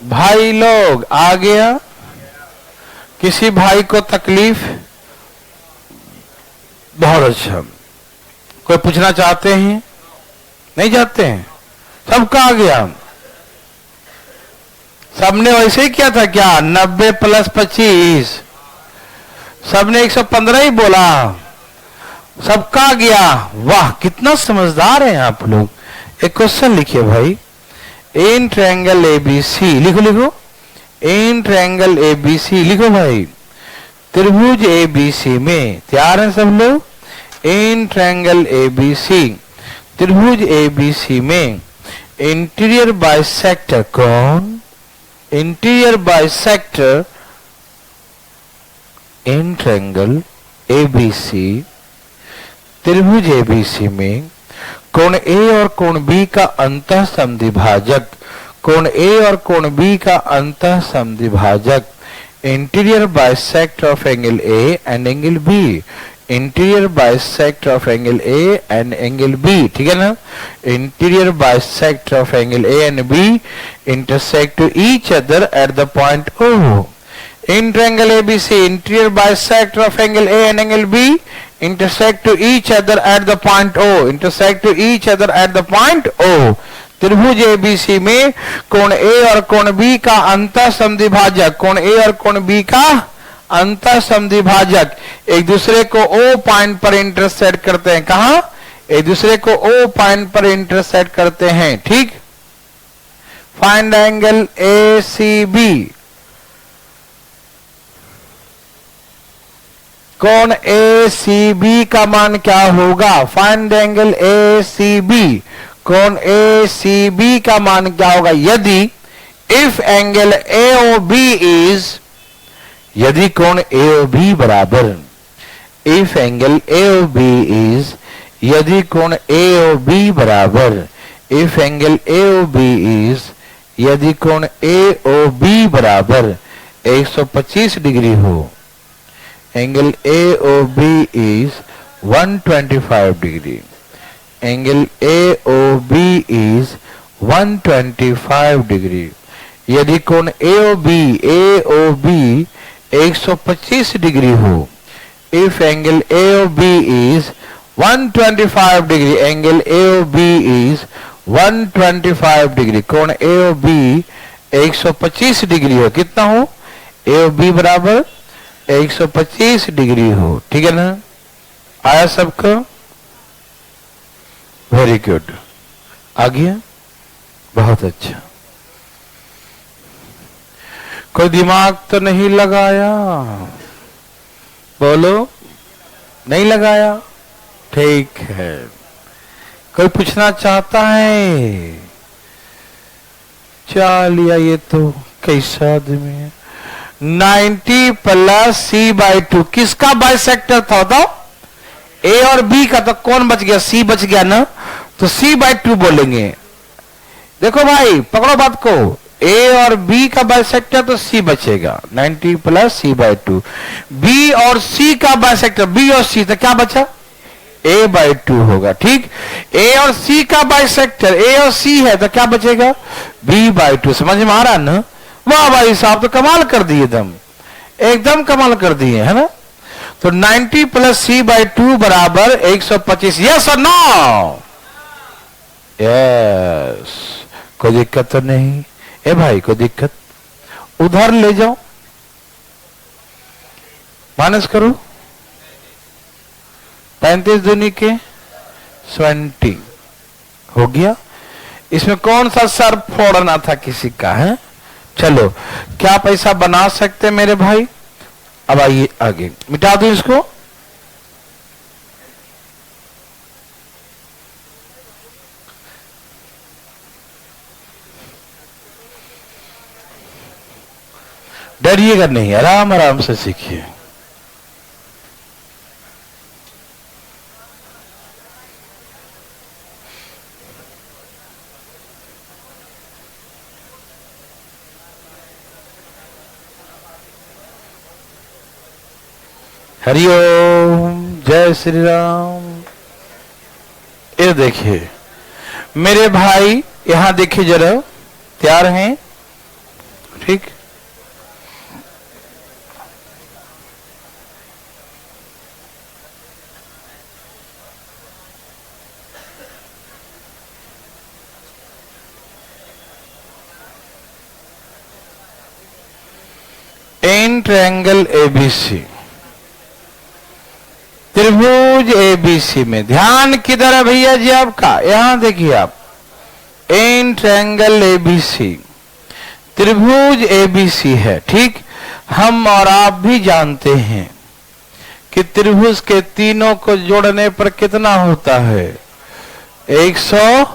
भाई लोग आ गया? किसी भाई को तकलीफ? बहुत अच्छा। कोई पूछना चाहते हैं? नहीं चाहते हैं? सबका आ गया? सबने वैसे ही किया था क्या? 90 + 25, सबने 115 ही बोला, सबका आ गया। वाह, कितना समझदार हैं आप लोग। एक क्वेश्चन लिखिए भाई, इन ट्रायंगल एबीसी, लिखो लिखो, इन ट्रायंगल एबीसी लिखो भाई, त्रिभुज एबीसी में, तैयार हैं सब लोग? इन ट्रायंगल एबीसी, त्रिभुज एबीसी में इंटीरियर बाइसेक्टर कौन? इंटीरियर बाइसेक्टर इन ट्रायंगल एबीसी, त्रिभुज एबीसी में कोण ए और कोण बी का अंतः समद्विभाजक, कोण ए और कोण बी का अंतः समद्विभाजक, interior bisector of angle A and angle B, interior bisector of angle A and angle B, ठीक है ना? Interior bisector of angle A and B intersect to each other at the point O. In triangle ABC, interior bisector of angle A and angle B intersect to each other at the point O, intersect to each other at the point O। त्रिभुज ABC में कोण ए और कोण B का अंतः समद्विभाजक, कोण ए और कोण बी का अंतः समद्विभाजक एक दूसरे को O पॉइंट पर इंटरसेक्ट करते हैं। कहां? एक दूसरे को O पॉइंट पर इंटरसेक्ट करते हैं, ठीक? फाइंड एंगल ACB, कोण ACB का मान क्या होगा? फाइंड एंगल ACB, कोण ACB का मान क्या होगा? यदि इफ एंगल AOB इज, यदि कोण AOB बराबर, इफ एंगल AOB इज, यदि कोण AOB बराबर, इफ एंगल AOB इज, यदि कोण AOB बराबर 125 डिग्री हो, angle AOB is 125 degree, angle AOB is 125 degree. यदि कोण AOB 125 डिग्री हो, if angle AOB is 125 degree, angle AOB is 125 degree, कोण AOB 125 डिग्री हो, कितना हो? AOB बराबर 125 डिग्री हो, ठीक है ना? आया सबको? वेरी गुड, आ गया? बहुत अच्छा। कोई दिमाग तो नहीं लगाया? बोलो, नहीं लगाया? ठीक है। कोई पूछना चाहता है? चलिए, ये तो कैसा आदमी है। 90 + C/2 किसका बाइसेक्टर था? बताओ। ए और बी का, तो कौन बच गया? सी बच गया ना, तो C/2 बोलेंगे। देखो भाई, पकड़ो बात को, ए और बी का बाइसेक्टर तो सी बचेगा, 90 + C/2। बी और सी का बाइसेक्टर, बी और सी, तो क्या बचा? A/2 होगा, ठीक? ए और सी का बाइसेक्टर ए और सी है, तो क्या बचेगा? B/2। समझ में आ रहा है ना? वाह भाई साहब, तो कमाल कर दिए, एकदम कमाल कर दिए, है ना? तो 90 + C/2 बराबर 125। Yes or no? यस। कोई दिक्कत तो नहीं? ए भाई, कोई दिक्कत? उधर ले जाओ, माइनस करो, 35 दूनी के 20 हो गया। इसमें कौन सा सर फोड़ना था किसी का? है? चलो, क्या पैसा बना सकते मेरे भाई? अब आइए आगे, मिटा दो इसको। डरिएगा नहीं, आराम आराम से सीखिए। हरिओम, जय श्री राम। ये देखिए मेरे भाई, यहां देखिए जरा, तैयार हैं? ठीक। इन ट्रायंगल एबीसी, त्रिभुज एबीसी में ध्यान किधर है भैया जी आपका? यहां देखिए आप, इन ट्रायंगल एबीसी, त्रिभुज एबीसी है। ठीक, हम और आप भी जानते हैं कि त्रिभुज के तीनों को जोड़ने पर कितना होता है? 100।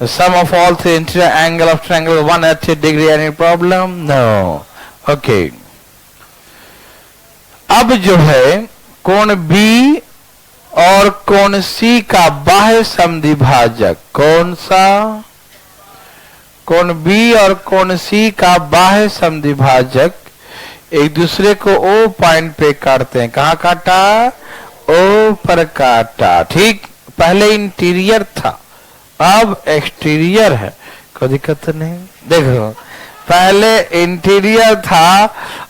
Sum of all three interior angle of triangle 180 degree. Any problem? No. Okay. अब जो है कोण बी और कोण सी का बाह्य समद्विभाजक कौन सा? कोण बी और कोण सी का बाह्य समद्विभाजक एक दूसरे को ओ पॉइंट पे काटते हैं। कहां काटा? ओ पर काटा। ठीक, पहले इंटीरियर था, अब एक्सटीरियर है। कोई दिक्कत नहीं। देखो, पहले इंटीरियर था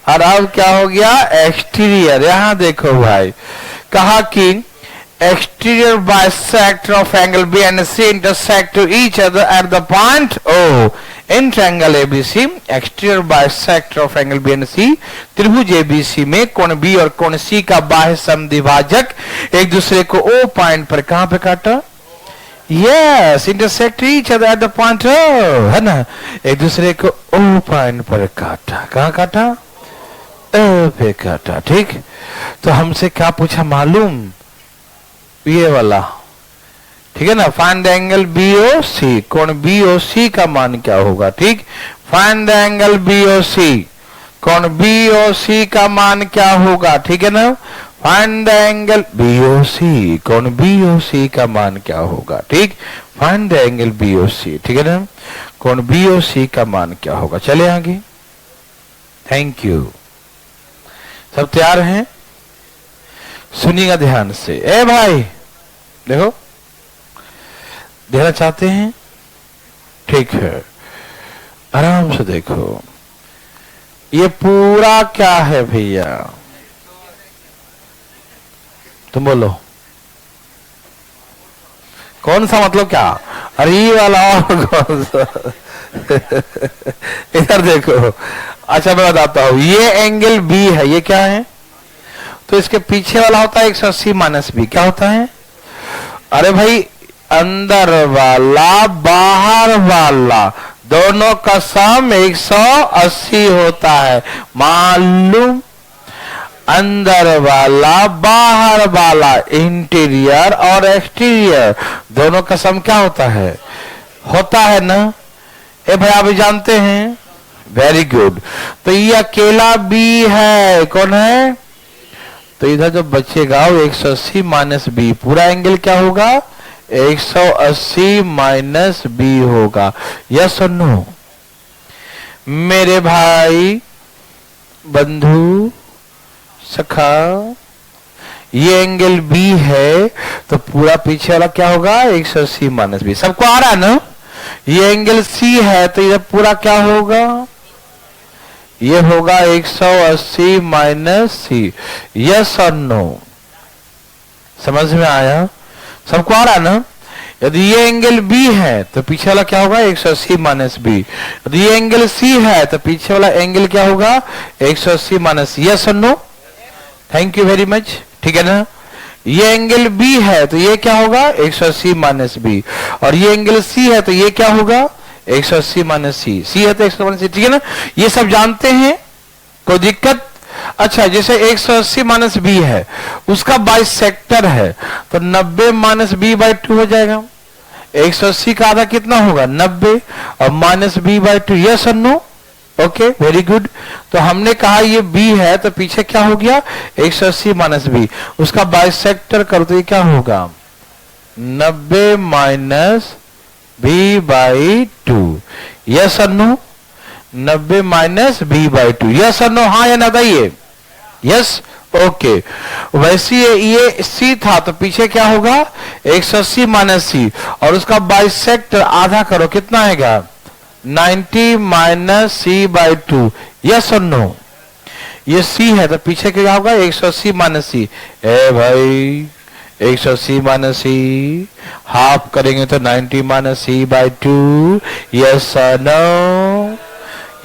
और अब क्या हो गया? एक्सटीरियर। यहां देखो भाई, कहा कि exterior bisector of angle B and C intersect to each other at the point O in triangle ABC. exterior bisector of angle B and C, त्रिभुज ABC में कोण B और कोण C का बाह्य समद्विभाजक एक दूसरे को O पॉइंट पर कहां पे काटा? Yes, intersect each other at the point O, है ना? एक दूसरे को O पॉइंट पर काटा। कहां काटा? O पे काटा। ठीक, तो हमसे क्या पूछा मालूम? ये वाला, ठीक है ना? फाइंड द एंगल BOC, कोण BOC का मान क्या होगा? ठीक, फाइंड द एंगल BOC, कोण BOC का मान क्या होगा? ठीक है ना? फाइंड द एंगल BOC, कोण BOC का मान क्या होगा? ठीक, फाइंड द एंगल BOC, ठीक है ना? कोण BOC का मान क्या होगा? चले आगे। Thank you. सब तैयार हैं? सुनिएगा ध्यान से। ए भाई देखो, देना चाहते हैं? ठीक है, आराम से देखो। ये पूरा क्या है भैया? तुम बोलो, कौन सा मतलब क्या? अरे ये वाला और कौन सा? इधर देखो। अच्छा मैं बताता हूं, ये एंगल बी है, ये क्या है? तो इसके पीछे वाला होता है 180 माइनस बी। क्या होता है? अरे भाई, अंदर वाला बाहर वाला दोनों का सम 180 होता है। मालूम? अंदर वाला बाहर वाला, इंटीरियर और एक्सटीरियर दोनों का सम क्या होता है? होता है ना? ए भाई आप जानते हैं? Very good. तो ये अकेला बी है। कौन है? तो इधर जो बचेगा वो 180 माइनस बी। पूरा एंगल क्या होगा? 180 माइनस बी होगा। Yes or no? मेरे भाई, बंधु, सखा, ये एंगल बी है तो पूरा पीछे वाला क्या होगा? 180 माइनस बी। सबको आ रहा है ना? ये एंगल सी है तो इधर पूरा क्या होगा? ये होगा 180 minus C. Yes or no? समझ में आया? सबको आ रहा है ना? यदि ये एंगल बी है तो पीछे वाला क्या होगा? 180 माइनस बी। यदि ये एंगल सी है तो पीछे वाला एंगल क्या होगा? 180 minus. Yes or no? Thank you very much. ठीक है ना? ये एंगल बी है तो ये क्या होगा? 180 माइनस बी। और ये एंगल सी है तो ये क्या होगा? 180 माइनस सी। सी है तो 180 माइनस सी। ठीक है ना? ये सब जानते हैं, कोई दिक्कत? अच्छा, जैसे 180 माइनस बी है, उसका बाइसेक्टर है तो 90 माइनस बी बाई 2 हो जाएगा। 180 का आधा कितना होगा? 90 और minus B by 2। Yes or no? Okay, very good. तो हमने कहा ये बी है तो पीछे क्या हो गया? 180 माइनस बी। उसका बाइसेक्टर करो तो ये क्या होगा? 90 minus B by 2। Yes or no? 90 minus B by 2। Yes or no? हाँ या ना बताइए? यस, ओके, वैसे ये सी था तो पीछे क्या होगा 180 माइनस सी, और उसका बाइसेक्टर आधा करो, कितना आएगा 90 minus C by 2। Yes or no? ये सी है तो पीछे क्या होगा 180 माइनस सी। ए भाई 180 माइनस सी हाफ करेंगे तो 90 minus C by 2। Yes or no?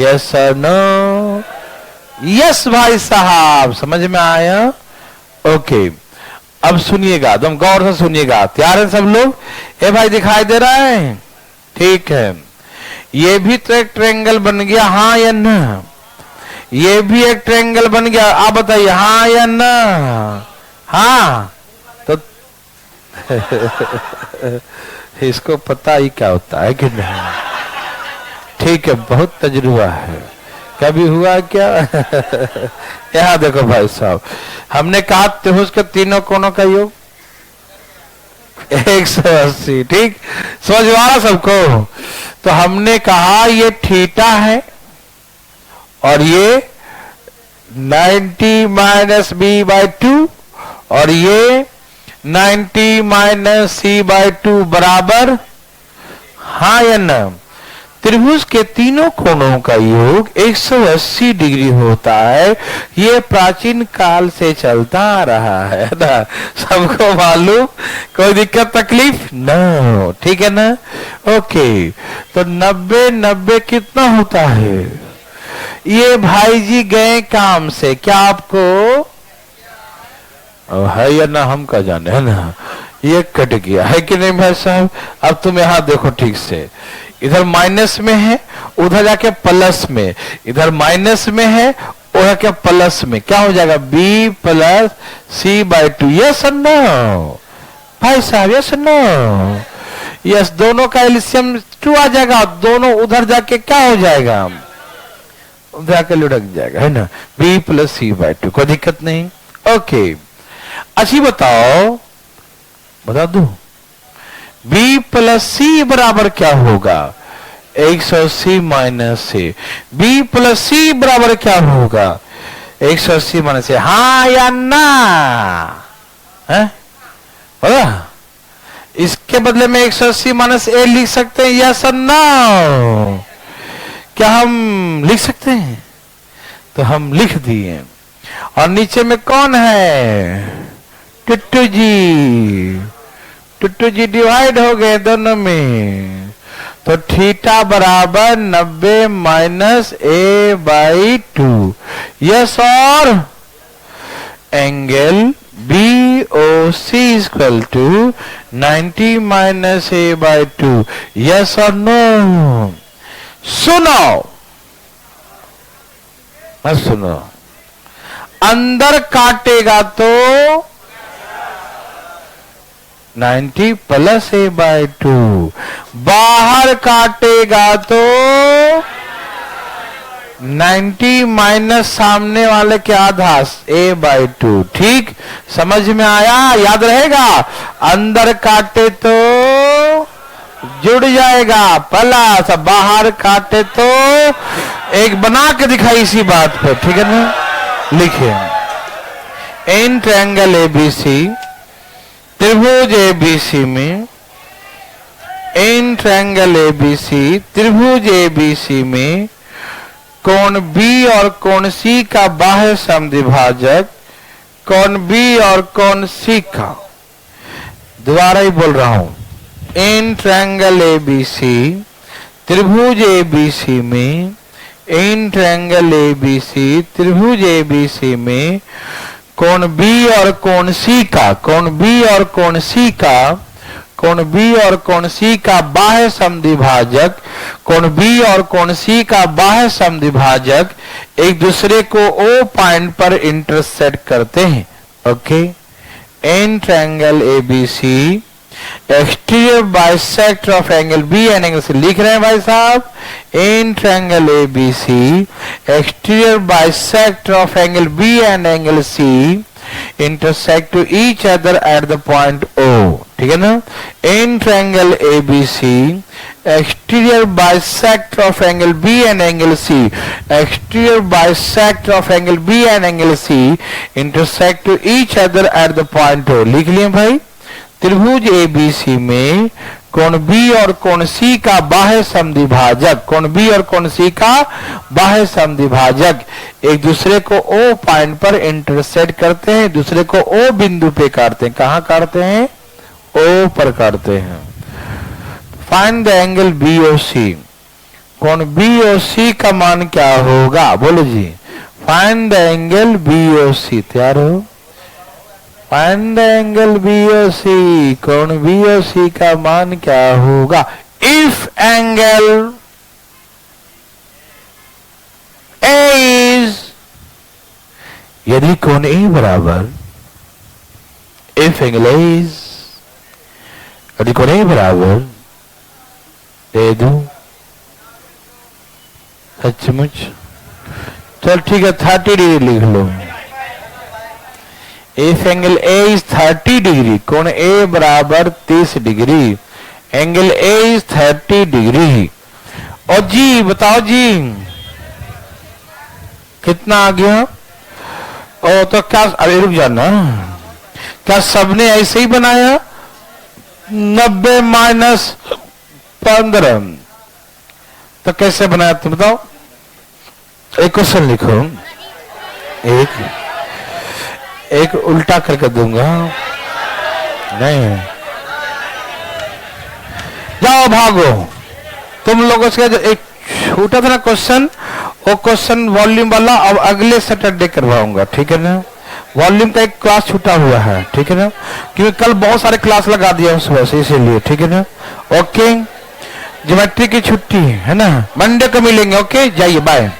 Yes or no? Yes भाई साहब, समझ में आया? ओके, अब सुनिएगा, एकदम गौर से सुनिएगा। तैयार है सब लोग? ए भाई दिखाई दे रहा है? ठीक है, ये भी तो एक ट्रायंगल बन गया, हाँ या ना? ये भी एक ट्रायंगल बन गया, आप बताइए हाँ या ना? हाँ तो इसको पता ही क्या होता है कि नहीं? ठीक है, बहुत तजुर्बा है। कभी हुआ क्या? यहाँ देखो भाई साहब, हमने कहा त्रिभुज के तीनों कोनों का योग 180, ठीक? समझ में आ रहा सबको? तो हमने कहा ये थीटा है और ये 90 माइनस बी बाई 2 और ये 90 माइनस सी बाई 2 बराबर, हाँ या ना? त्रिभुज के तीनों कोणों का योग 180 डिग्री होता है। ये प्राचीन काल से चलता आ रहा है ना, सबको मालूम, कोई दिक्कत तकलीफ नो, ठीक है ना? ओके, तो 90 कितना होता है? ये भाई जी गए काम से, क्या आपको है या ना हम का जाने, है ना? ये कट गया है कि नहीं भाई साहब? अब तुम यहां देखो ठीक से, इधर माइनस में है, उधर जाके प्लस में, इधर माइनस में है, उधर के प्लस में, क्या हो जाएगा b plus C by 2। Yes or no भाई साहब? Yes or no? यस, दोनों का एलसीएम 2 आ जाएगा, दोनों उधर जाके क्या हो जाएगा, उधर जाके लुढ़क जाएगा, है ना? b प्लस सी बाई 2, कोई दिक्कत नहीं। ओके, अच्छी बताओ, बता दो b प्लस सी बराबर क्या होगा 180 माइनस से। b प्लस सी बराबर क्या होगा 180 माइनस से, हाँ या ना? है बोला? इसके बदले में 180 माइनस ए लिख सकते हैं, यस और नो? क्या हम लिख सकते हैं? तो हम लिख दिए। और नीचे में कौन है? टुट्टू जी। टुट्टू जी डिवाइड हो गए दोनों में, तो थीटा बराबर 90 minus A by 2। Yes or? Angle B O C equal to 90 minus A by 2। Yes or no? सुनो, मत सुनो, अंदर काटेगा तो 90 प्लस ए बाई 2, बाहर काटेगा तो 90 माइनस सामने वाले के आधा ए बाई 2। ठीक, समझ में आया? याद रहेगा? अंदर काटे तो जुड़ जाएगा प्लस, बाहर काटे तो एक बना के दिखाई इसी बात पर, ठीक है ना? लिखिए, इन ट्रायंगल एबीसी, त्रिभुज एबीसी में, इन ट्रायंगल एबीसी, त्रिभुज एबीसी में कोण बी और कोण सी का बाह्य समद्विभाजक, कोण बी और कोण सी का, दोबारा ही बोल रहा हूं, इन ट्रायंगल एबीसी, त्रिभुज एबीसी में, इन ट्रायंगल एबीसी, त्रिभुज एबीसी में कोण बी और कोण सी का, कोण बी और कोण सी का, कोण बी और कोण सी का बाह्य समद्विभाजक, कोण बी और कोण सी का बाह्य समद्विभाजक एक दूसरे को O पॉइंट पर इंटरसेक्ट करते हैं। Okay, in triangle ABC, exterior bisector of angle B and angle C. लिख रहे हैं भाई साहब? In triangle ABC, exterior bisector of angle B and angle C intersect to each other at the point O। ठीक है ना। In triangle ABC exterior bisector of angle B and angle C, exterior bisector of angle B and angle C intersect to each other at the point O। लिख लिए भाई। त्रिभुज ABC में कोण B और कोण C का बाह्य समद्विभाजक, कोण B और कोण C का बाह्य समद्विभाजक एक दूसरे को O पॉइंट पर इंटरसेक्ट करते हैं, दूसरे को O बिंदु पे काटते हैं। कहां काटते हैं? O पर काटते हैं। फाइंड द एंगल BOC, कोण BOC का मान क्या होगा? बोलो जी। फाइंड द एंगल BOC, तैयार हो? फाइंड द एंगल BOC, कोण BOC का मान क्या होगा? इफ एंगल A इज, यदि कोण A बराबर, इफ एंगल A इज, यदि कोण A बराबर, दे दू सचमुच, चल ठीक है 30 डिग्री लिख लो। If angle A is 30 degree, कोण A बराबर 30 degree, angle A is 30 degree. और जी बताओ जी कितना आ गया? ओ तो क्या, अरे रुक जाना, क्या सबने ऐसे ही बनाया? 90 माइनस 15 तो कैसे बनाया तुम बताओ? एक क्वेश्चन लिखो, एक उल्टा करके दूंगा। नहीं जाओ भागो तुम लोगों से। एक छोटा था ना क्वेश्चन, वो क्वेश्चन वॉल्यूम वाला अब अगले सैटरडे करवाऊंगा, ठीक है ना। वॉल्यूम का एक क्लास छूटा हुआ है, ठीक है ना, क्योंकि कल बहुत सारे क्लास लगा दिया उस वजह से, इसीलिए, ठीक है ना। ओके, ज्योमेट्री की छुट्टी है ना, मंडे को मिलेंगे। ओके, जाइए, बाय।